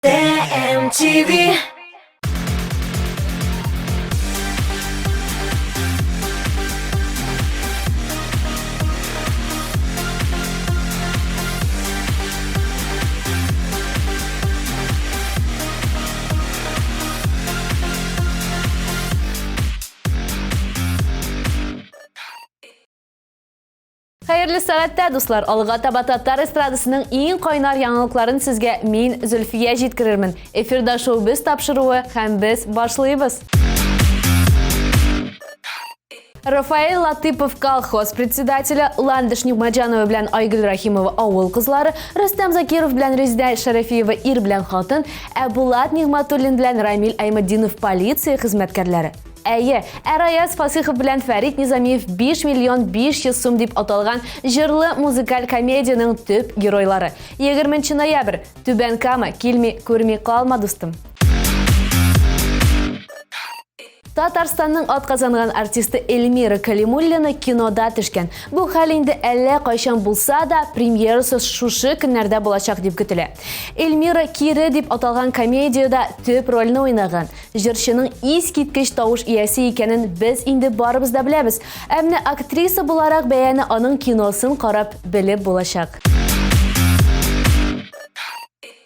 TMTV. Hayırlı saatler dostlar. Alga Tabatatlar estradasının en kaynar yanılıkların sizge men Zülfiye жеткірермін. Efirda şou biz tapşırığı hem biz başlayыбыз. Рафаэль Латыпов колхоз председателі, Ландыш Нигмаджанова білән Айгүл Рахимова ауыл кызлары, Рустам Закиров білән Резидә Шәрәфиева ир білән хатын, Булат Нигматуллин білән Рамил Аймаддинов полиция хезмәткәрләре. Әйе, Әраяз Фасихов белән Фәрит Низамиев 5 миллион 500 сум дип аталган җырлы музыкаль комедияның төп геройлары. 20 ноябрь. Түбән Кама, килми, күрми калма дустым. Татарстанның атказанган артисты Эльмира Калимуллина кинода төшкән. Бу хәл инде әллә кайчан булса да премьерасы шушы көннәрдә булачак дип көтелә. Эльмира Кире дип аталган комедияда төп рольне уйнаган. Җырчының искиткеч тавыш иясе икәнен без инде барыбыз да беләбез. Әмма актриса буларак бәяне аның киносын карап белеп булачак.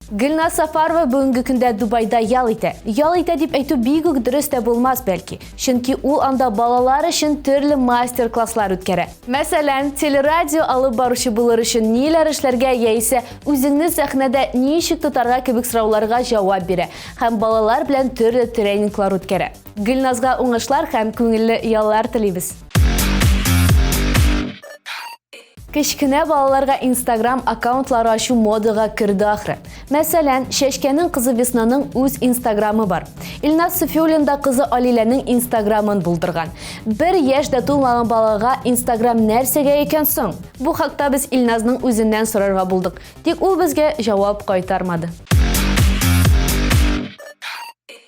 Гөлназ Сафарова бүгінгі көндә Дубайда ял итә. Ял итә дип әйтү бик үк дөрес тә булмас бәлки. Чөнки ул анда балалар өчен төрле мастер-класслар үткәрә. Мәсәлән, телерадио алып баручы булыр өчен ниләр эшләргә яисә үзеңне сәхнәдә ничек тотарга кебек сорауларга җавап бирә һәм балалар белән төрле тренинглар үткәрә. Гөлназга уңышлар һәм күңелле яллар телибез. Кечкенә балаларга Instagram аккаунтлары ачу модага кирде ахры. Мәсәлән, Шәшкәнең кызы Веснаның үз Instagramы бар. Илназ Суфиуллин да кызы Алиләнең Instagramын булдырган. 1 яшь дә тулмаган балага Instagram нәрсәгә икән соң? Бу хакта без Илназның үзеннән сорарга булдык. Тик ул безгә җавап кайтармады.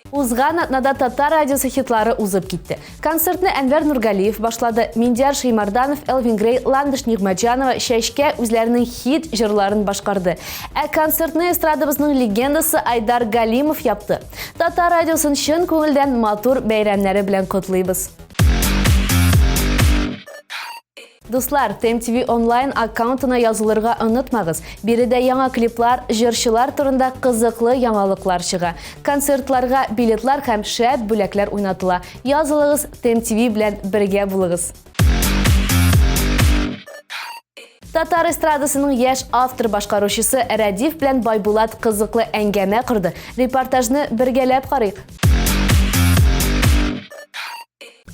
Узган атнада татар радиосы хитлары узып китте. Концертны Әнвәр Нургалиев башлады. Миндияр Шаймарданов, Элвин Грей, Ландыш Нигмаджанова Шәшкә үзләренең хит җырларын башкарды. Ә концертны эстрадабызның легендасы Айдар Галимов япты. Татар радиосын чын күңелдән матур бәйрәмнәре белән котлыйбыз. Дуслар, TMTV онлайн аккаунтына язылырга онытмагыз. Биредә яңа клиплар, җырчылар турында кызыклы яңалыклар чыга. Концертларга билетлар һәм шәп бүләкләр уйнатыла. Язылыгыз, TMTV белән бергә булыгыз. Татар эстрадасының яшь автор башкаручысы Рәдиф белән Байбулат кызыклы әңгәмә кырды. Репортажны бергәләп карыйк.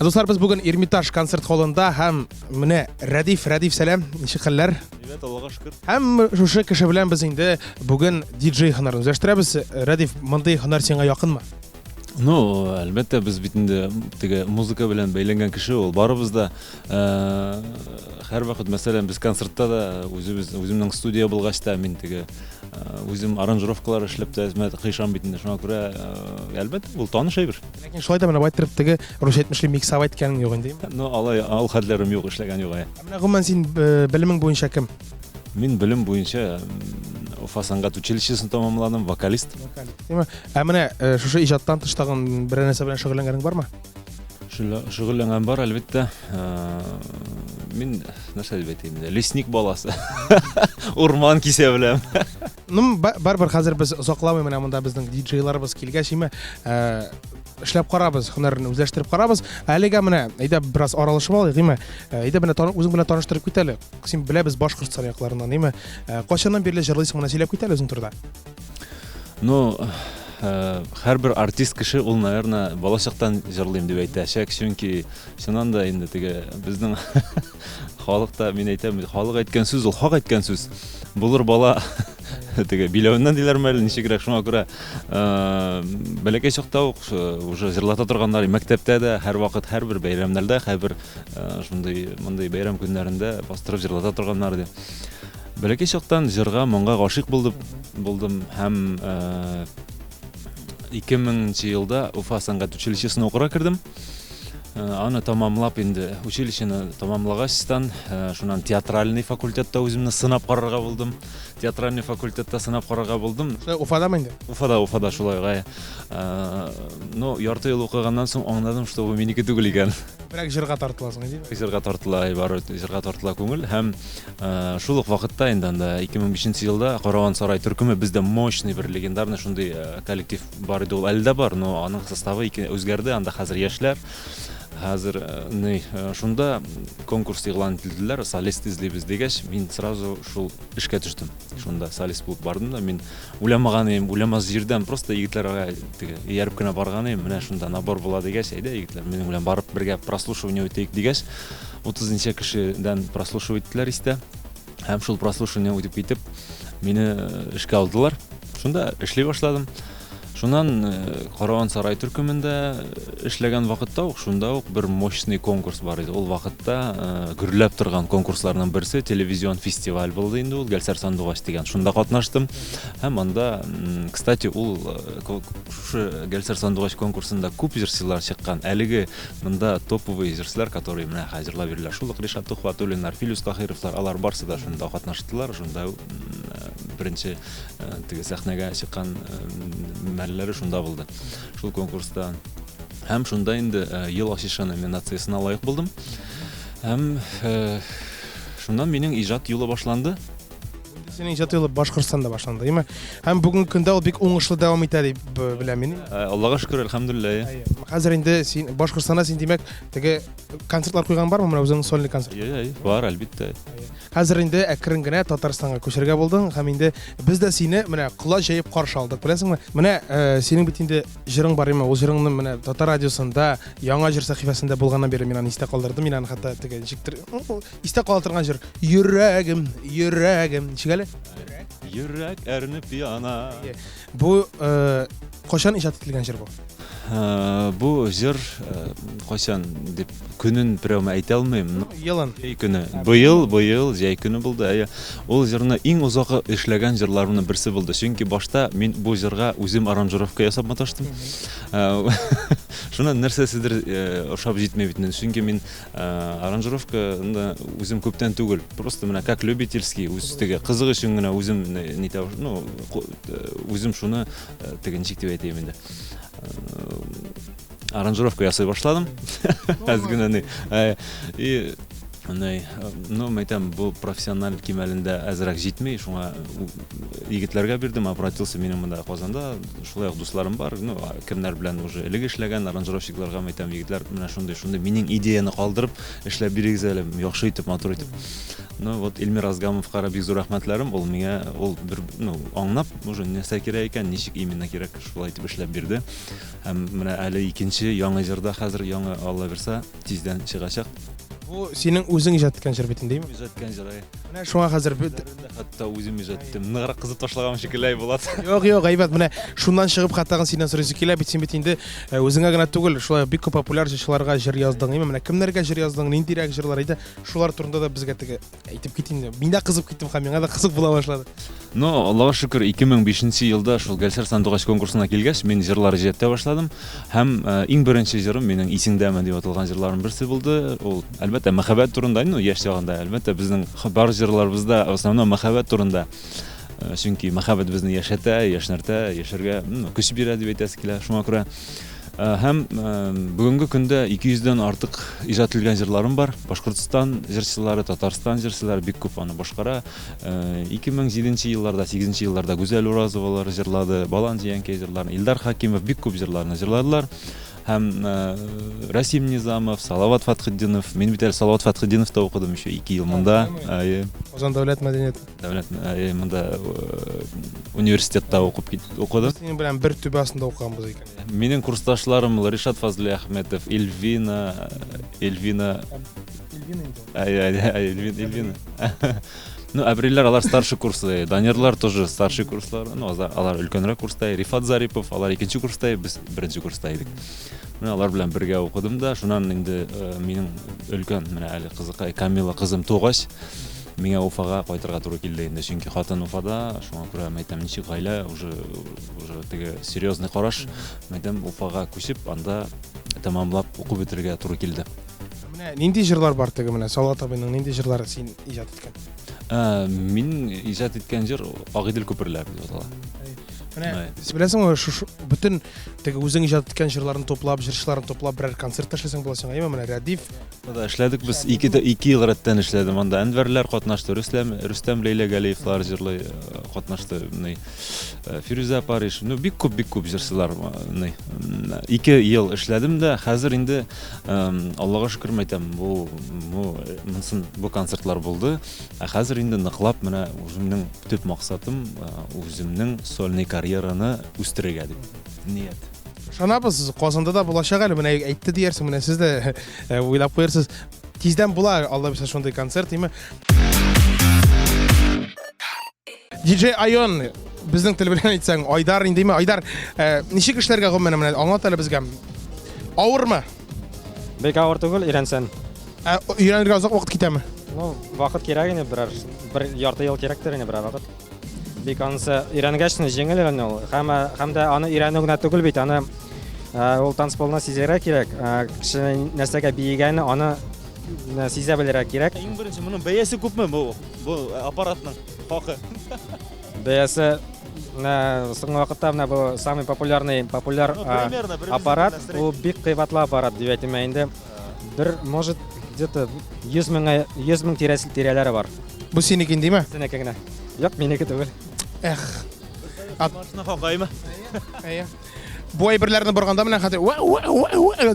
Достар, biz bugün Ermitaj kontsert холлында һәм менә Рәдиф сәлам, ничек хәлләр? Привет, Аллаһка шөкер. Һәм шушы кеше белән без инде бүген диджей һөнәрен үзләштерәбез. Рәдиф, мондый һөнәр сиңа якынмы? Ну, әлбәттә, без бит инде теге музыка белән бәйләнгән кеше ул. Барыбыз да һәр вакыт, мәсәлән, без концертта да үземнең студия булгач та мин теге үзем аранжировкалар эшләп тә кыйшам бит инде. Шуңа күрә әлбәттә ул таныш әйбер. Ләкин шулай да менә байтырып теге рушет мишле миксавайт икәнен юк инде. Ну, ал хәлләрем юк, эшләгән юк. Менә гомумән син белемең буенча кем? Мин белем буенча Уфа сәнгать училищесын тәмамладым, вокалист. Димә, менә шушы иҗаттан тыш тагын бер нәрсә белән шөгыльләнгәнең бармы? Шөгыльләнгән бар, әлбәттә. Мин нәрсә дип әйтим инде? Лесник баласы. Урман кисә беләм. Ну, барбар хәзер без озакламый менә монда безнең диджейларыбыз килгәч, эшләп карабыз, һөнәрне үзләштереп карабыз. Әлегә менә әйдә бераз аралашып алыйк, диме? Әйдә менә үзең белән таныштырып кит әле. Син беләбез Башкортстан якларыннан, диме? Кайчаннан бирле җырлыйсың, менә сөйләп кит әле үзең турыда. Ну, һәрбер артист кеше ул, наверное, балачактан җырлыйм дип әйтәчәк, чөнки шуннан да инде теге безнең халыкта, мин әйтәм, халык әйткән сүз ул хак әйткән сүз. Булыр бала теге биләвеннән диләрме әле, ничегрәк, шуңа күрә бәләкәй чакта ук уже җырлата торганнар мәктәптә дә һәр вакыт, һәрбер бәйрәмнәрдә, һәрбер шундый бәйрәм көннәрендә бастырып җырлата торганнар иде. Бәләкәй чактан җырга, моңга гашыйк булдым һәм 2000 елда Уфа сәнгать училищесына укырга кирдем. Аны тамамлап инде училищены тамамлагачтан, шуннан театральный факультетта үземне сынап карарга булдым. театральный факультетта сынап карарга булдым. Уфадамы инде? Уфада шулай гай. Но ярты ел укыганнан соң аңладым, что бу минеке түгел икән. Бирок жырга тартыласың ди. Җырга тартыла, бары җырга тартыла күңел һәм шул ук вакытта инде анда 2005 елда Караван сарай төркеме бездә мощный бер легендарный шундый коллектив бар иде, ул әле дә бар, но аның составы үзгәрде, анда хәзер яшьләр. Хәзер шунда конкурс игълан ителделәр, солист излибез дигәч, мин сразу шул эшкә төштем. Шунда солист булып бардым да, мин уйламаганым, уйламас җирдән просто егетләргә ияреп кенә барганым, менә шунда набор була дигәч, әйдә егетләр, минем белән барып бергә прослушивание үтәйек дигәч, 30 нче кешедән прослушивать иттеләр истә. Һәм шул прослушивание үтеп китеп, мине эшкә алдылар. Шунда эшли башладым. Шуннан Караван сарай төркемендә эшләгән вакытта ук шунда ук бер мощный конкурс бар иде. Ул вакытта гөрләп торган конкурсларның берсе телевизион фестиваль булды инде, ул Гәлсәр Сандугач дигән. Шунда катнаштым. Һәм анда, кстати, ул шушы Гәлсәр Сандугач конкурсында күп җырчылар чыккан. Әлеге монда топовый җырчылар, которые менә хәзерләп бирелә. Шул ук Ришат Тухватуллин, Филус Тахировлар, алар барсы да шунда катнаштылар. Шунда беренче теге сәхнәгә чыккан мәлләре шунда булды. Шул конкурста һәм шунда инде ел ачышы номинациясына лаек булдым. Һәм шуннан минең иҗат юлы башланды. Синең иҗат юлы Башкортстанда башланды, әйме? Һәм бүгенге көндә ул бик уңышлы дәвам итә дип беләм мин. Аллага шөкер, әлхәмдүлилләh. Хәзер инде син Башкортстанда син димәк, теге концертлар куйган бармы, менә үзеңнең сольный концерт? Бар, әлбәттә. Хәзер инде әкрен генә Татарстанга күчәргә булдың, һәм инде без дә сине менә кулай җәеп каршы алдык, беләсеңме? Менә синең бит инде җырың бар име? Ул җырыңны менә Татар радиосында, Яңа җыр сәхифәсендә булганнан бери мин аны истә калдырдым, мин аны хәтта теге ничектер истә кала торган җыр. Йөрәгем, йөрәгем, ничек әле? Йөрәк әрнеп яна. Бу кашан иҗат ителгән җыр бу? Бу җыр кайчан дип көнен прямо әйтә алмыйм. Елын. Көне. Быел җәй көне булды. Ул җырны иң узакы эшләгән җырларымның берсе булды. Чөнки башта мин бу җырга үзем аранжировка ясап маташтым. Шуны нәрсәседер ошап җитмәй бит. Чөнки мин аранжировканы үзем күптән түгел, просто менә как любительский, үз теге кызык өчен генә үзем нитә, ну, үзем шуны теге ничек дип әйтәм инде. Аранжировка ясый башладым. Әзгенәне. И ну, мәйтәм, бу профессиональ кимәлендә әзрәк җитмәй, шуңа егетләргә бирдем, обратился минем монда Казанда, шулай ук дусларым бар, ну, кемнәр белән уже элек эшләгән аранжировщикларга мәйтәм, егетләр менә шундый минең идеяны калдырып эшләп бирегез әле, яхшы итеп, матур итеп. Ну, вот Илмир Азгамовка бик зур рәхмәтләрем, ул миңа, ул бер, ну, аңлап, уже нәрсә кирәк икән, ничек именно кирәк, шулай итеп эшләп бирде. Һәм менә әле икенче яңа җырда хәзер яңа Алла берсә тиздән чыгачак. Бу синең үзең иҗат иткән җыр бит инде, әйме? Иҗат иткән җыр. Менә шуңа хәзер Хәтта үзем иҗат иттем. Ныграк кызып ташлаган шикелле булат. Юк, әйбәт, менә шуннан чыгып хәттагын синнән сорыйсы килә бит, син бит инде үзеңә генә түгел, шулай бик күп популяр җырчыларга җыр яздың, әйме? Менә кемнәргә җыр яздың, ниндирәк җырлар иде? Шулар турында да безгә теге әйтеп кит инде. Мин дә кызып киттем һәм миңа да кызык була башлады. Но Аллага шөкер 2005 елда шул Гәлсәр Сандугач конкурсына килгәч, мин җырлар иҗаттә башладым һәм иң беренче җырым минең исеңдәме дип аталган җырларым берсе булды. Ул әлбәттә мәхәббәт турында, ну, яшь чагында әлбәттә безнең бар җырларыбызда в основном мәхәббәт турында. Чөнки мәхәббәт безне яшәтә, яшнәртә, яшәргә көч бирә дип әйтәсе килә. Шуңа күрә һәм бүгенге көндә 200дән артык иҗат ителгән җырларым бар. Башкортстан җырчылары, Татарстан җырчылары бик күп аны башкара. 2007 елларда, 8 елларда Гүзәл Уразовалар җырлады, Балан Җиянкәй җырларын, Илдар Хакимов бик күп җырларны җырладылар. Һәм Расим Низамов, Салават Фатхетдинов, мин бит әле Салават Фатхетдиновта укыдым еще 2 ел монда. Казан дәүләт мәдәният. Дәүләт монда университетта укыдым. Синең белән бер түбәсендә укыганбыз икән. Минең курсташларым Ришат Фазли Ахметов, Эльвина. Эльвина. Ну, әбрилләр алар старший курсы, Данирлар тоже старший курслар, ну, алар өлкәнрәк курста, Рифат Зарипов, алар икенче курста, без беренче курста идек. Менә алар белән бергә укыдым да, шуннан инде минең өлкән, менә әле кызыкай Камила кызым тугач, миңа Уфага кайтырга туры килде инде, чөнки хатын Уфада, шуңа күрә мәйтәм ничек гаилә уже теге серьезный караш, мәйтәм Уфага күчеп, анда тәмамлап укып бетергә туры килде. Менә нинди җырлар бар теге менә Салават абыйның нинди җырлары син иҗат иткән? Мин иҗат иткән җыр Агыйдел күперләр дип атала. Менә сез беләсең, шу бөтен теге үзең иҗат иткән җырларын топлап, җырчыларын топлап берәр концерт ташласаң була сиңа, менә Рәдиф. Да эшләдек без 2 ел рәттән эшләдем. Анда Әнвәрләр катнашты, Рөстәм Ләйлә Галиевлар җырлый катнашты. Фируза Париж, бик күп җырчылар. 2 ел эшләдем дә, хәзер инде Аллага шөкер әйтәм, бу концертлар булды. Хәзер инде ныклап менә үземнең төп максатым үземнең сольный карьераны үстерергә дип ният. Шанабыз, Казанда да булачак әле, менә әйтте диярсең, менә сез дә уйлап куярсыз. Тиздән була, Алла бирсә шундый концерт, име. DJ Айон, безнең тел белән әйтсәң, Айдар инде, име? Айдар, ничек эшләргә гомумән менә аңлат әле безгә. Авырмы? Бик авыр түгел, өйрәнсәң. Өйрәнергә озак вакыт китәме? Вакыт кирәк инде, бер ярты ел кирәктер инде, бер вакыт. Бик анысы өйрәнгәч җиңел инде ул. Һәм дә аны өйрәнү генә түгел бит, аны ул танцполна сизәргә кирәк. Кеше нәрсәгә биегәне, аны сизә белергә кирәк. Иң беренче моның бәясе күпме бу аппаратның хакы? Бәясе соңгы вакытта менә бу самый популяр аппарат, ул бик кыйбатлы аппарат дип әйтәм инде. Может где-то 100 мең тирәләре бар. Бу синеке индеме? Синеке генә. Юк, минеке түгел. Эх. Машина хакаймы? Әйе. Бу әйберләрне барганда менә хәзер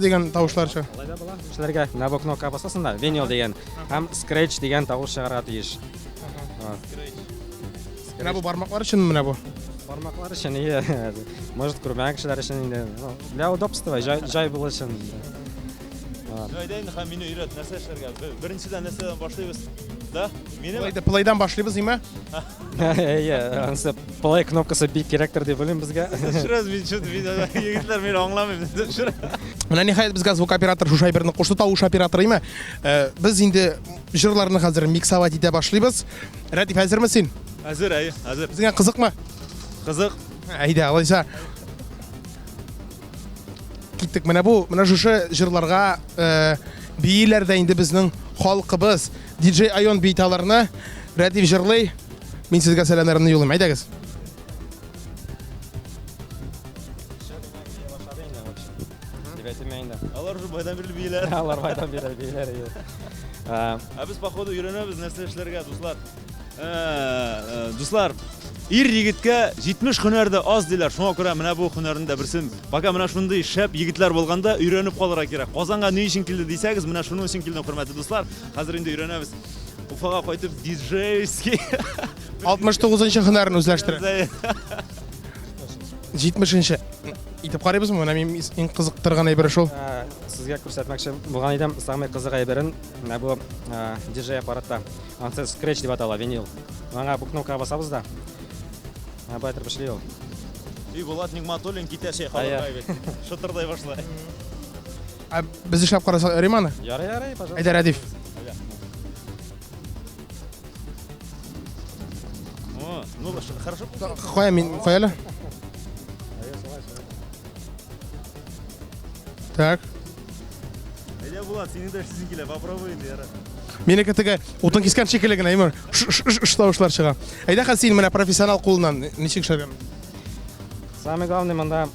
дигән тавышлар чыга. Алайда була. Эшләргә менә бу кнопка басасың да, винил дигән һәм scratch дигән тавыш чыгарга тиеш. Менә бу бармаклар өчен менә бу. Бармаклар өчен ие. Может, күрмәгән кешеләр өчен инде. Для удобства, җай булу өчен. Әйдән һәм мине өйрәт, нәрсә эшләргә. Беренчедән нәрсәдән башлыйбыз? Да? Мине Плейдан башлыйбыз, име? Ие, ансы play кнопкасы бик кирәктер дип уйлыйм безгә. Шураз мин егетләр мине аңламый. Менә ниһаять безгә звук оператор шушы әйберне кушты, тавыш операторы, име? Без инде җырларны хәзер миксовать итә башлыйбыз. Рәдиф, хәзерме син? Хәзер, Безгә кызыкмы? Кызык. Әйдә, алайса. Киттек, менә шушы җырларга бийләрдә инде безнең халкыбыз DJ Айон бейталарны Рәдиф җырлый. Мин сезгә сәламнарымны юллыйм. Әйдәгез. Алар уже байдан бирле бийләр. Алар байдан бийләр. Без походу өйрәнәбез нәрсә эшләргә, дуслар. Дуслар, ир-егеткә 70 һөнәрдә аз диләр. Шуңа күрә менә бу һөнәрне дә берсен. Бака менә шундый шәп егетләр булганда өйрәнеп калырга кирәк. Казанга ни өчен килде дисәгез, менә шуның өчен килдем, хөрмәтле дуслар. Хәзер инде өйрәнәбез. Уфага кайтып диджейский 69-нчы һөнәрен үзләштерә. 70-нче. Итеп карыйбызмы? Менә мин иң кызыктырган әйбер шул. Сезгә күрсәтмәкче булган идем, самый кызык әйберен, менә бу DJ аппаратта. Ансы scratch дип атала, винил. Аңа бу кнопкага басабыз да. Байтыр эшли ул. И Булат Нигматуллин китәшә халыкка бит. Шытырдай башлай. Без эшләп карасак, Риманы? Ярый, пожалуйста. Әйдә, Рәдиф. Ну, хорошо. Кая мин, каяла? Так. Әйдә Булат, синең дә эшлисең килә, попробуй инде, яра. Минеке теге утын кискән шикелле генә, имер. Тавышлар чыга. Әйдә, хәзер менә профессионал кулыннан ничек эшләгән? Самый главный монда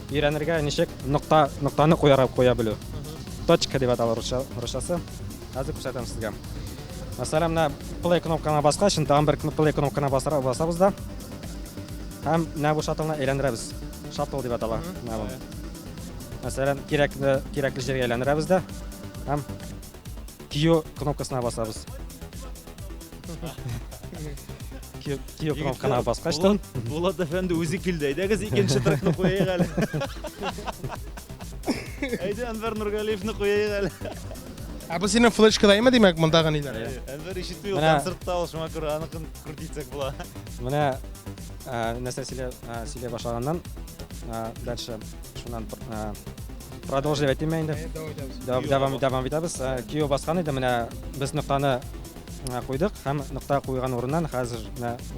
өйрәнергә ничек ноктаны куя белү. Точка дип аталар русчасы. Хәзер күрсәтәм сезгә. Мәсәлән, менә play кнопканы баскач, тагын бер play кнопканы басабыз да. Һәм менә бу шатылны әйләндерәбез. Шатыл дип атала. Мәсәлән, кирәкле җиргә әйләндерәбез дә. Һәм Q кнопкасына басабыз. Q кнопканы баскач, Булат әфәнде үзе килде. Әйдәгез икенче трекны куяйк әле. Әйдә Әнвәр Нургалиевны куяйк әле. Бу синең флешкада име димәк монда гынилар. Әнвәр ишетү концертта ул шуңа күрә аныкын күрдитсәк була. Менә нәрсә сөйләй башлаганнан дальше шуннан продолжать итәм инде. Давам итәбез. Q баскан иде, менә без ноктаны куйдык һәм нокта куйган урыннан хәзер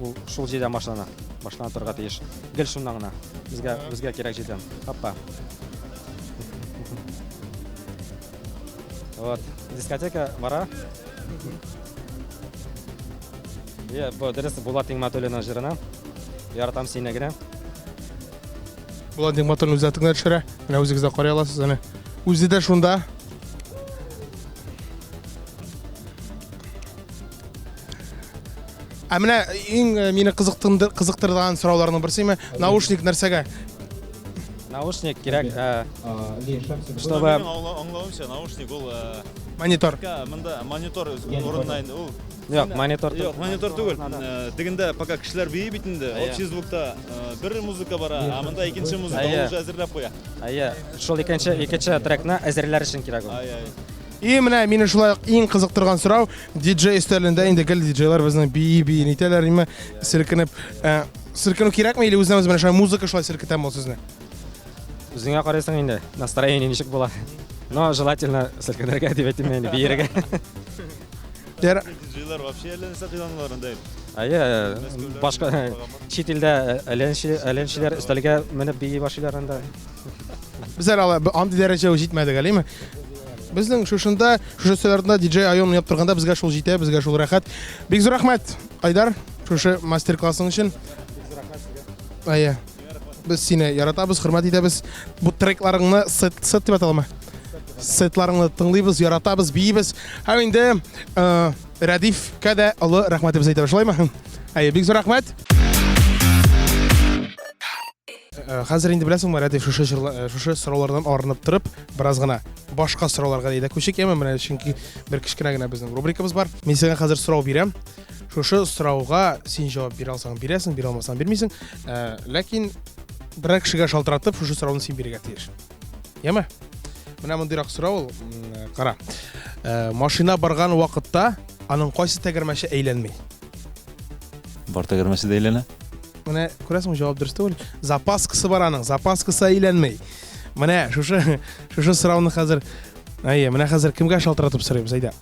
ул шул җирдә башлана торырга тиеш. Гел шуннан гына. Безгә кирәк җирдән. Хоппа. Вот, дискотека бара. Бу дөрес Булат Нигъмәтуллинның җырына. Яратам сине генә. Булат Нигъмәтуллин үзе тыңлап төшерә. Менә үзегез дә карый аласыз аны. Үзе дә шунда. Менә иң мине кызыктырган сорауларның берсе наушник нәрсәгә? Наушник кирәк. Чтобы аңлавымча наушник ул Монитор. мында монитор урынына инде ул. Yok, монитор. Yok, монитор түгел. Тегендә пока кешеләр бии бит инде. Общий звукта бер музыка бара, а монда икенче музыка ул уже әзерләп куя. Шул икенче трекны әзерләр өчен кирәк ул. И менә мине шулай иң кызыктырган сорау диджей өстәлендә инде гел диджейлар безнең бии нитәләр име сиркенеп сиркенү кирәкме или үзебез менә шулай музыка шулай сиркетәме ул сезне? Үзеңә карайсың инде, настроение ничек була. Но желательно селкенергә дип әйтим инде, биергә. Диджейлар вообще әйләнсә кыйланларында. Башка чит илдә әләнчеләр өстәлгә менеп бии башлыйлар анда. Без әле андый дәрәҗәгә җитмәдек әлеме? Безнең шушында, шушы сәләрдә диджей айон яп торганда безгә шул җитә, безгә шул рәхәт. Бик зур рәхмәт, Айдар, шушы мастер-классың өчен. Без сине яратабыз, хөрмәт итәбез. Бу трекларыңны сет дип аталамы? Сетларыңны тыңлыйбыз, яратабыз, биебез. Һәм инде Радиф кәдә олы рәхмәтебез әйтәбез, шулаймы? Бик зур рәхмәт. Хәзер инде беләсеңме, Радиф шушы сораулардан арынып торып, бераз гына башка сорауларга да күчик, менә чөнки бер кичкенә генә безнең рубрикабыз бар. Мин сиңа хәзер сорау бирәм. Шушы сорауга син җавап бирә алсаң бирәсең, бирә алмасаң бирмисең. Ләкин бер кешегә шалтыратып шушы сорауны син бирергә тиеш. Яме? Менә мондыйрак сорау, кара. Машина барган вакытта аның кайсы тәгәрмәче әйләнмәй? Бар тәгәрмәсе дә әйләнә. Менә күрәсеңме, җавап дөрес түгел. Запаскасы бар аның, запаскасы әйләнмәй. Менә шушы сорауны хәзер, менә хәзер кемгә шалтыратып сорыйбыз, әйдә.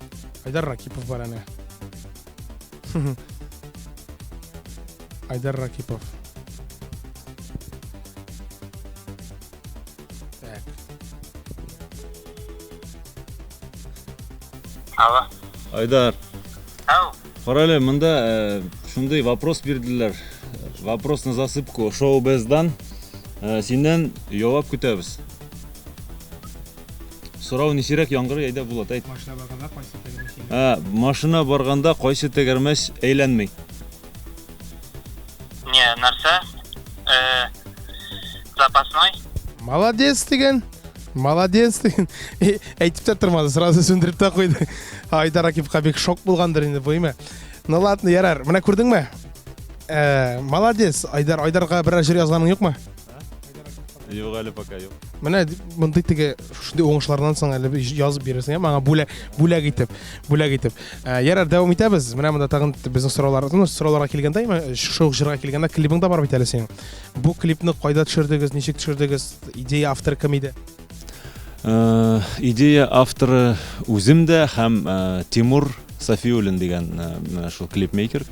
Айдар Ракипов бар аны. Айдар Ракипов. Ала. Айдар. Ау. Карале, монда шундый вопрос бирделәр. Вопрос на засыпку шоу бездан. Синнән җавап көтәбез. Сорау ничирәк яңгыр әйдә Булат, әйт. Машина барганда кайсы тәгәрмәче? Машина барганда кайсы тәгәрмәч әйләнмәй? Не, нәрсә? Запасной. Молодец деген. Молодец деген. Әйтеп тә тормады, сразу сүндереп тә куйды. Айдар Ракиповка бик шок булгандыр инде бу, име? Ну ладно, ярар. Менә күрдеңме? Молодец. Айдарга бер җыр язганың юкмы? Юк әле пока юк. Менә мондый теге шундый уңышлардан соң әле язып бирәсең, маңа бүләк итеп. Ярар, дәвам итәбез. Менә монда тагын безнең сорауларга килгәндә, шул җырга килгәндә клипың да бар бит әле синең. Бу клипны кайда төшердегез, ничек төшердегез? Идея авторы кем иде? Идея авторы үзем дә һәм Тимур Сафиуллин дигән шул клипмейкер.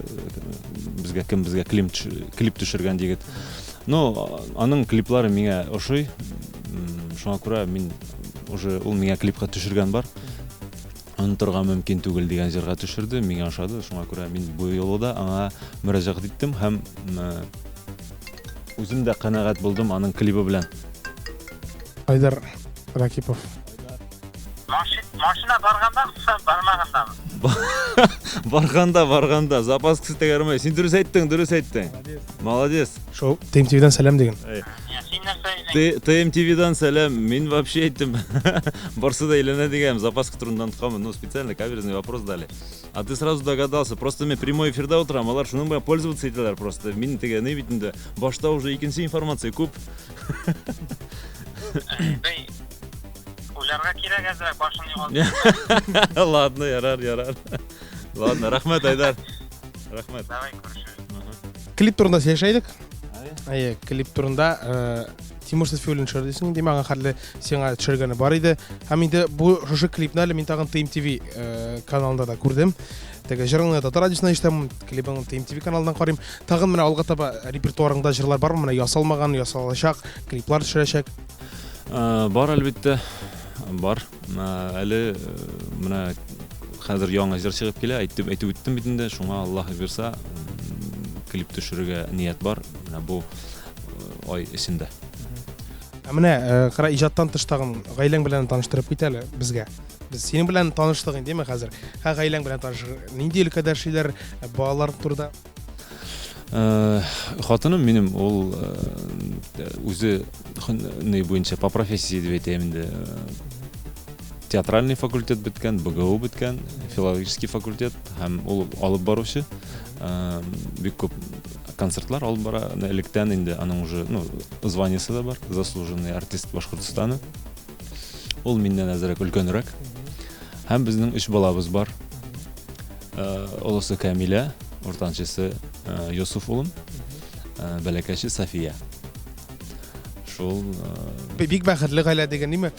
Безгә клип төшергән егет. Но аның клиплары миңа ошый. Шуңа күрә мин уже ул миңа клипка төшергән бар. Онтырга мөмкин түгел дигән җырга төшерде, миңа ошады. Шуңа күрә мин бу юлда аңа мөрәҗәгать иттем һәм үзем дә канәгать булдым аның клипы белән. Айдар Ракипов. Машина барганда, Барганда, запаскасы тәгәрмәй. Син дөрес әйттең. Молодец. Шоу TMTV-дан сәлам деген. Син нәрсә? TMTV-дан сәлам. Мин вообще әйттем. Барсы да әйләнә дигән, запаска турында тоткам. Ну, специально каверзный вопрос дали. А ты сразу догадался. Просто мен прямой эфирда утырам, алар шуның белән пользоваться итәләр просто. Мин тегәне бит инде. Башта уже икенче информация күп. Уларга кирәк әзрәк башын югалтты. Ладно, ярар. Ладно, рәхмәт, Айдар. Рәхмәт. Давай күрешәбез. Клип турында сөйләшәйдек. Клип турында Тимур Сафиуллин төшердесең инде, маңа хәтле сиңа төшергәне бар иде. Һәм инде бу шушы клипны әле мин тагын TMTV каналында да күрдем. Теге җырыңны да радиосында ишетәм, клипын TMTV каналыннан карыйм. Тагын менә алга таба репертуарыңда җырлар бармы? Менә ясалмаган, ясалачак, клиплар төшерәчәк. Бар әлбәттә. Бар. Әле менә хәзер яңа җыр чыгып килә, әйтеп үттем бит инде. Шуңа Аллаһ бирса, клип төшерергә ният бар. Менә бу ай эчендә. Менә кара иҗаттан тыш тагын гаиләң белән таныштырып кит әле безгә. Без синең белән таныштык инде хәзер. Гаиләң белән танышыр. Нинди өлкәдә эшлиләр, балалар турында? Хатыным минем ул үзе буенча по профессии дип әйтәм инде. Театральный факультет биткән, БГУ биткән, филологический факультет һәм ул алып баручы. Бик күп концертлар алып бара. Электән инде аның уже, званиесе да бар, заслуженный артист Башкортстана. Ул миннән әзрәк өлкәнрәк. Һәм безнең 3 балабыз бар. Олысы Камилә, уртанчысы Йосуф улым, бәләкәче София. Шул Бик бәхетле гаилә дигән ниме?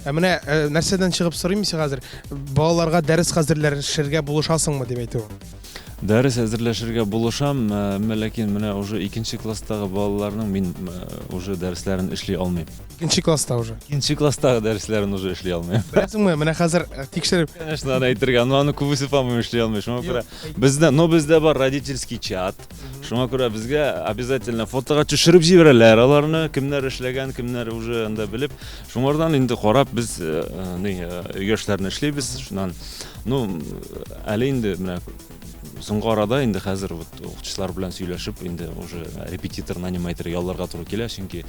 Менә нәрсәдән чыгып сорыйм син хәзер? Балаларга дәрес хәзерләшергә булышасыңмы дип әйтү. Дәрес әзерләшергә булышам, ләкин менә уже 2нче класстагы балаларның мин уже дәресләрен эшли алмыйм. 2нче класста уже. 2нче класстагы дәресләрен уже эшли алмыйм. Беләсеңме, менә хәзер тикшереп Конечно, аны әйтергә, аны күбесе по-моему эшли алмый. Шуңа күрә бездә бар родительский чат. Шуңа күрә безгә обязательно фотога төшереп җибәрәләр аларны, кемнәр эшләгән, кемнәр уже анда белеп. Шуңардан инде карап без яшьләрне эшлибез. Шуннан, әле инде менә соңгы арада инде хәзер укытучылар белән сөйләшеп, инде уже репетитор нанимать ялларга туры килә, чөнки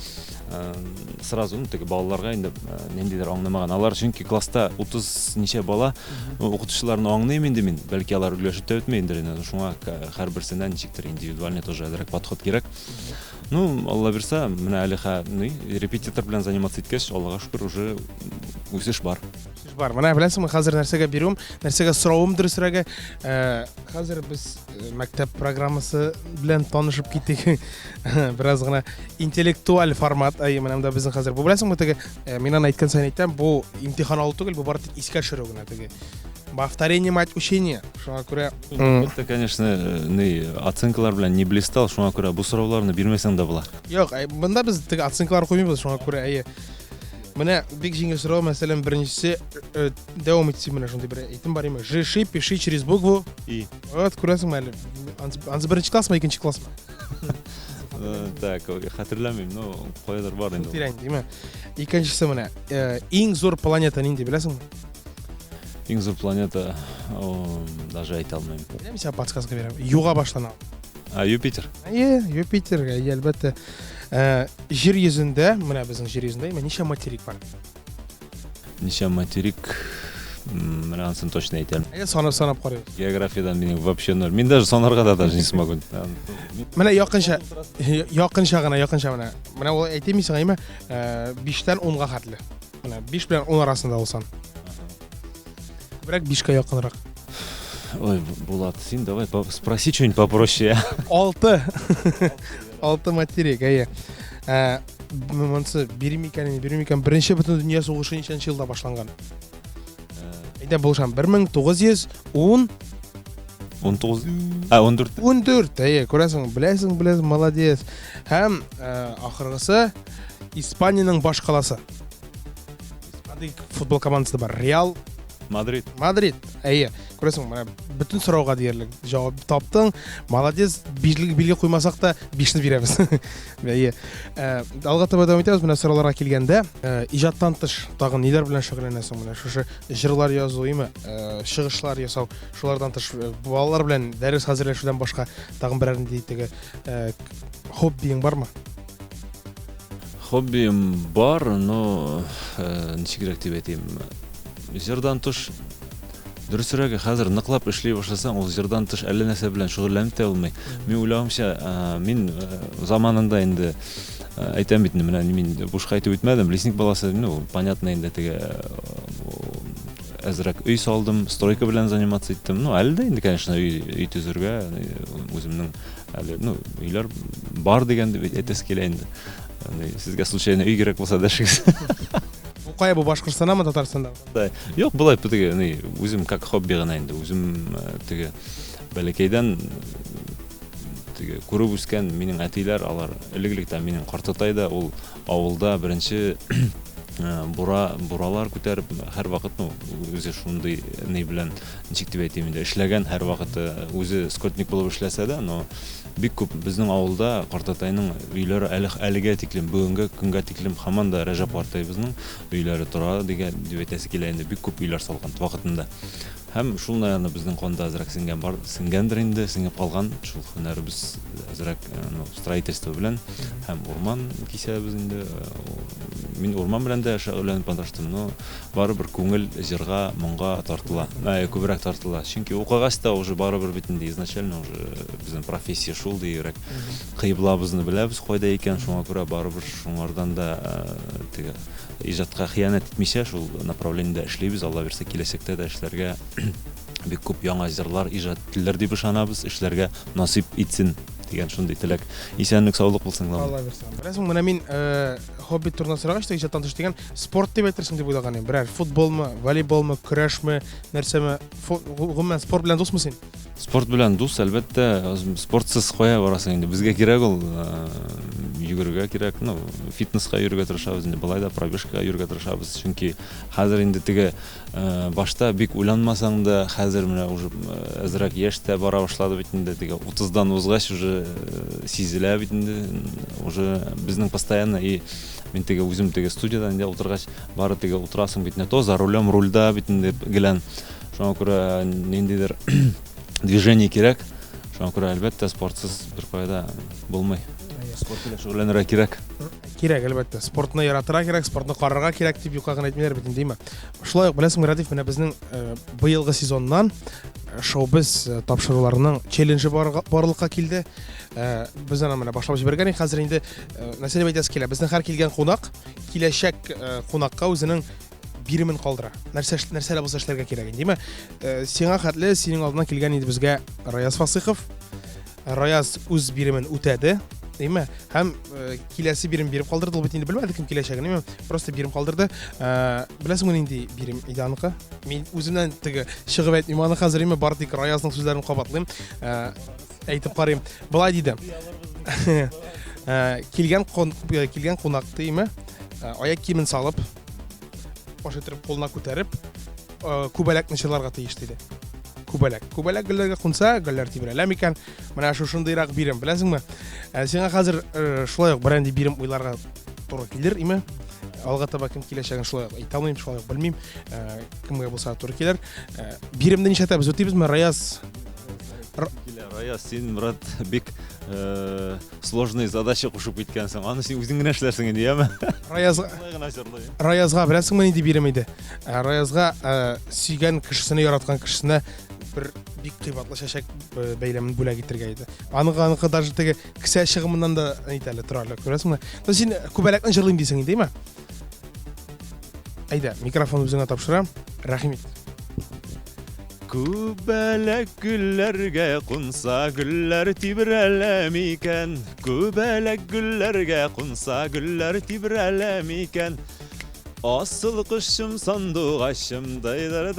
сразу теге балаларга инде ниндидер аңламаган. Алар чөнки класста 30 ничә бала укытучыларны аңлыйм инде мин, бәлки алар үләшеп тә үтмәйдер инде. Шуңа һәрберсеннән ничектер индивидуальный тоже әзрәк подход кирәк. Алла бирсә, менә әле репетитор белән заниматься иткәч, Аллага шөкер, уже үсеш бар. бар. Менә беләсеңме, хәзер нәрсәгә бирүм, нәрсәгә соравым дөресрәге, хәзер без мәктәп программасы белән танышып киттек. Бераз гына интеллектуаль формат, менә монда безнең хәзер. Бу беләсеңме, теге мин аны әйткән саен әйтәм, бу имтихан алу түгел, бу бары тик искә төшерү генә, теге повторение мать учения. Шуңа күрә Это, конечно, оценкалар белән не блистал, шуңа күрә бу сорауларны бирмәсәң дә була. Юк, монда без теге оценкалар куймыйбыз, шуңа күрә менә бик җиңел сорау, мәсәлән, беренчесе дәвам итсен, менә шундый бер әйтем бар име. Жиши, пиши через букву И. Вот, күрәсеңме әле? Ансы беренче классмы, икенче классмы? Так, хәтерләмим, кайдыр бар инде. Тирән, диме? Икенчесе менә, иң зур планета нинди, беләсеңме? Иң зур планета, даже әйтә алмыйм. Мин сиңа подсказка бирәм. Юга башлана. Юпитер. Юпитер, әлбәттә. Җир йөзендә, менә безнең җир йөзендә, ничә материк бар? Ничә материк, менә анысын точно әйтәм. Санап карыйбыз. Географиядан минем вообще ноль. Мин даже санарга да даже не смогу. Менә якынча гына. Менә ул әйтәм сиңа, 5тән 10га хәтле. Менә 5 белән 10 арасында булсан. Бирәк 5ка якынрак. Ой, Булат, син давай спроси что-нибудь попроще. 6 материк, монсы бирмикән, беренче бөтен дөнья сугышы ничәнче елда башланган? Әйдә булышам, 1910 19. 14. 14, күрәсең, беләсең, молодец. Һәм ахыргысы Испаниянең баш каласы. Футбол командасы бар, Реал Мадрид. Күрәсең, менә бөтен сорауга диярлек җавап таптың. Молодец, билге куймасак та 5-не бирәбез. Алга таба дәвам итәбез. Менә сорауларга килгәндә, иҗаттан тыш тагын ниләр белән шөгыльләнәсең? Менә шушы җырлар язу, чыгышлар ясау, шулардан тыш балалар белән дәрес хәзерләшүдән башка тагын берәр нинди теге хоббиң бармы? Хоббием бар, но ничегрәк дип әйтим. Җырдан тыш дөресрәге хәзер ныклап эшли башласаң, ул җырдан тыш әллә нәрсә белән шөгыльләнеп тә алмый. Мин уйлавымча, мин заманында инде әйтәм бит, менә мин бушка әйтеп үтмәдем. Лесник баласы, понятно инде теге әзрәк өй салдым, стройка белән заниматься иттем. Әле дә инде, конечно, өй төзергә үземнең әле, өйләр бар дигән дип әйтәсе килә инде. Сезгә случайно өй кирәк булса дәшегез. Кая бу Башкортстаннамы, Татарстанда? Юк, булай теге, үзем как хобби гына инде, үзем теге бәләкәйдән теге күреп үскән минем әтиләр, алар элек-электә минем картатайда, ул авылда беренче буралар күтәреп һәр вакыт, үзе шундый белән ничек дип әйтим инде, эшләгән һәр вакыт, үзе скотник булып эшләсә дә, бик күп безнең авылда Картатайның өйләре әлегә тиклем, бүгенге көнгә тиклем һаман да Рәҗәп Картайыбызның өйләре тора дигән дип әйтәсе килә инде, бик күп өйләр салган вакытында. Һәм шул наярны безнең канда азрак сиңгәндер инде, сиңеп калган шул һөнәребез азрак строительство белән һәм урман кисәбез инде. Мин урман белән дә шөгыльләнеп маташтым, но барыбер күңел җырга, моңга тартыла, күбрәк тартыла. Чөнки укыгач та уже барыбер бит инде изначально уже безнең профессия шул диерәк. Кыйблабызны беләбез кайда икән, шуңа күрә барыбер шуңардан да теге иҗатка хыянат итмичә шул направлениедә эшлибез. Алла бирсә киләчәктә дә эшләргә бик күп яңа җырлар иҗат ителер дип ышанабыз, эшләргә насыйп итсен дигән шундый теләк. Исәнлек, саулык булсын. Алла бирсен. Беләсең, менә мин хобби турында сорагач та иҗаттан тыш дигән спорт дип әйтерсең дип уйлаган идем. Берәр футболмы, волейболмы, көрәшме, нәрсәме? Гомумән спорт белән дусмы син? Спорт белән дус, әлбәттә, спортсыз кая барасың инде. Безгә кирәк ул йөгерергә кирәк, фитнеска йөрергә тырышабыз инде. Былай да пробежка йөрергә тырышабыз. Чөнки хәзер инде теге башта бик уйланмасаң да, хәзер менә уже азрак яшьтә бара башлады бит инде. Теге 30дан узгач уже сизелә бит инде. Уже безнең постоянно мин теге үзем теге студияда инде утыргач бары теге утырасың бит инде. То за рулем рульда бит инде гелән. Шуңа күрә ниндидер движение кирәк. Шуңа күрә әлбәттә спортсыз бер кайда булмый. Спорт белән шөгыльләнергә кирәк. Кирәк, әлбәттә. Спортны яратырга кирәк, спортны карарга кирәк дип юкка гына әйтмиләр бит инде, димә. Шулай ук беләсең, Радиф, менә безнең быелгы сезоннан шоу-биз тапшыруларының челленджы барлыкка килде. Без аны менә башлап җибәргән. Хәзер инде нәрсә дип әйтәсе килә. Безнең һәр килгән кунак киләчәк кунакка үзенең биремен калдыра. Нәрсәләр булса эшләргә кирәк инде, димә. Сиңа хәтле, синең алдына килгән иде безгә Раяз Фасыйхов. Раяз үз биремен үтәде. Димә, һәм киләсе бирем биреп калдырды, ул бит инде белмәде кем киләчәген, димә, просто бирем калдырды. Беләсең, инде бирем иде аныкы. Мин үземнән теге чыгып әйтмим, аны хәзер имә бар тик Раязның сүзләрен кабатлыйм. Әйтеп карыйм. Булай диде. Килгән кунакты имә, аяк киемен салып, баш итеп кулына күтәреп, күбәләкне чыларга тиеш диде. Күбәләк гөлләргә кунса, гөлләр тибрәлә микән? Менә шушындыйрак бирем, беләсеңме? Сиңа хәзер шулай ук бренди бирем уйларга туры килер, име? Алга таба кем киләчәген шулай ук әйтә алмыйм, шулай ук белмим. Кемгә булса туры килер. Биремне нишәтәбез, үтибезме, Раяз? Раяз, син, брат, бик сложный задача кушып киткәнсең. Аны син үзең генә эшләрсең инде, яме? Раязга беләсеңме инде бирем иде. Раязга сөйгән кешесенә, яраткан кешесенә бер бик кыйбатлы чәчәк бәйләмен бүләк итәргә иде. Аныкы даже теге кесә чыгымыннан да әйтәле торалар, күрәсеңме? Син күбәләкне җырлыйм дисең инде, име? Әйдә, микрофонны үзеңә тапшырам. Рәхим ит. Күбәләк гөлләргә кунса, гөлләр тибрәлә микән? Күбәләк гөлләргә кунса, гөлләр тибрәлә микән? Асыл кышым сандугачым, дайдар.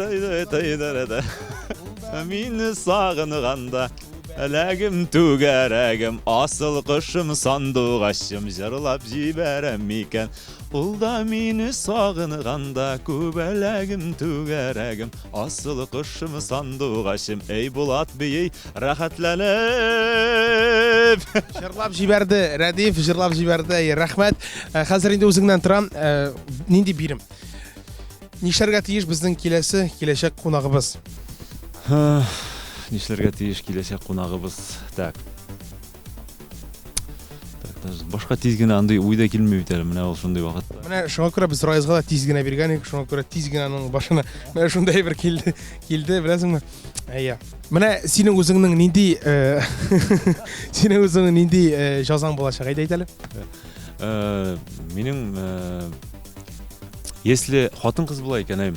Мине сагынганда, әләгем түгәрәгем, асыл кышым сандугачым, җырлап җибәрәм микән? Ул да мине сагынганда, күбәләгем түгәрәгем, асыл кышым сандугачым, эй Булат бий, рәхәтләнеп. Җырлап җибәрде, Радиф җырлап җибәрде. Рәхмәт. Хәзер инде үзеңнән торам. Нинди бирем? Нишләргә тиеш безнең киләчәк кунагыбыз? Нишләргә тиеш киләчәк кунагыбыз? Так. Башка тиз генә андый уйда килмәй бит әле, менә ул шундый вакыт. Менә шуңа күрә без Раязга да тиз генә биргән идек, шуңа күрә тиз генә аның башына менә шундай бер килде, беләсеңме? Әйе. Менә синең үзеңнең нинди җазаң булачак, әйдә әйт әле. Минем если хатын-кыз була икән,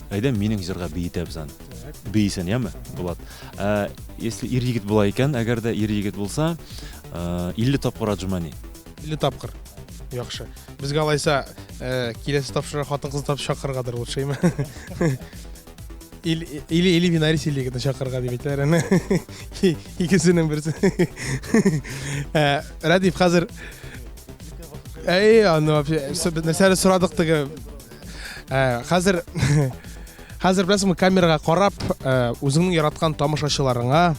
әйдә минең җырга биетәбез аны. Бейсен, яме, Булат. Если ир-егет була икән, әгәр дә ир-егет булса, 50 тапкыр отжимание. 50 тапкыр. Яхшы. Безгә алайса киләсе тапшырыр хатын-кыз чакыргадыр лучше, име? Или бинарис егетне чакырга дип әйтәләр. Икесенең берсе. Радиф хәзер аны нәрсә сорадык теге. Хәзер беләсеңме, камерага карап, үзеңнең яраткан тамашачыларыңа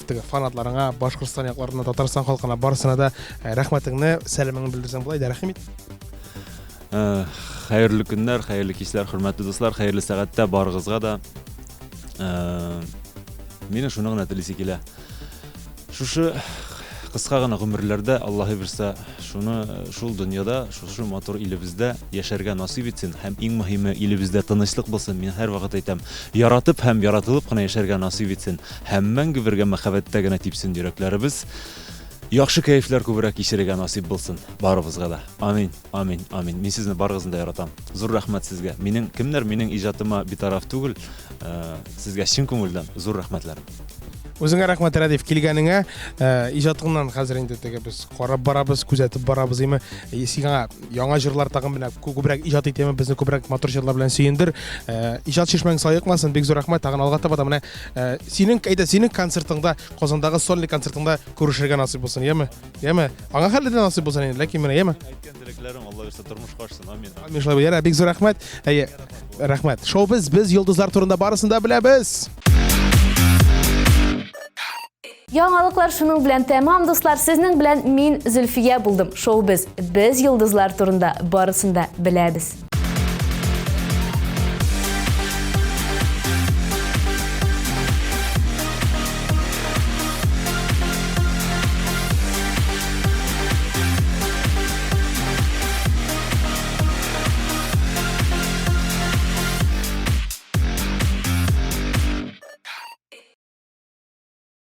теге фанатларыңа, Башкортстан якларына, Татарстан халкына барысына да рәхмәтеңне, сәламыңны белдерсәң була иде. Рәхмәт. Хәерле көннәр, хәерле кичләр, хөрмәтле дуслар, хәерле сәгатьтә барыгызга да. Мине шуны гына телисе килә. Шушы кыска гына гомерләрдә Аллаһы бирсә, шул дөньяда, шушы матур илебездә яшәргә насыйп итсен һәм иң мөһиме илебездә тынычлык булсын. Мин һәр вакыт әйтәм, яратып һәм яратылып кына яшәргә насыйп итсен. Һәм мәңге бергә мәхәббәттә генә типсен йөрәкләребез. Яхшы кайфлар күбрәк кичерергә насыйп булсын барыбызга да. Амин, амин, амин. Мин сезне барыгызны да яратам. Зур рәхмәт сезгә. Кемнәр минең иҗатыма битараф түгел, сезгә чын күңелдән зур рәхмәтләр. Үзеңә рәхмәт Рәдиф, килгәнеңә. Иҗатыңнан хәзер инде теге без карап барабыз, күзәтеп барабыз име. Сиңа яңа җырлар тагын белән күбрәк иҗат итәме, безне күбрәк матур җырлар белән сөендер. Иҗат чишмәң саекмасын, бик зур рәхмәт. Тагын алга таба да менә синең концертыңда, Казандагы сольный концертыңда күрешергә насыйп булсын, яме? Яме? Аңа хәлле дә насыйп булсын инде, ләкин менә яме? Әйткән теләкләрем Алла бирсә тормыш кашсын. Амин. Амин шулай булыр. Бик зур рәхмәт. Рәхмәт. Шоу-біз йолдызлар турында барысын да беләбез. Яңалыклар шуның белән тәмам, дуслар. Сезнең белән мин Зөлфия булдым. Шоу-біз йолдызлар турында барысын да беләбез.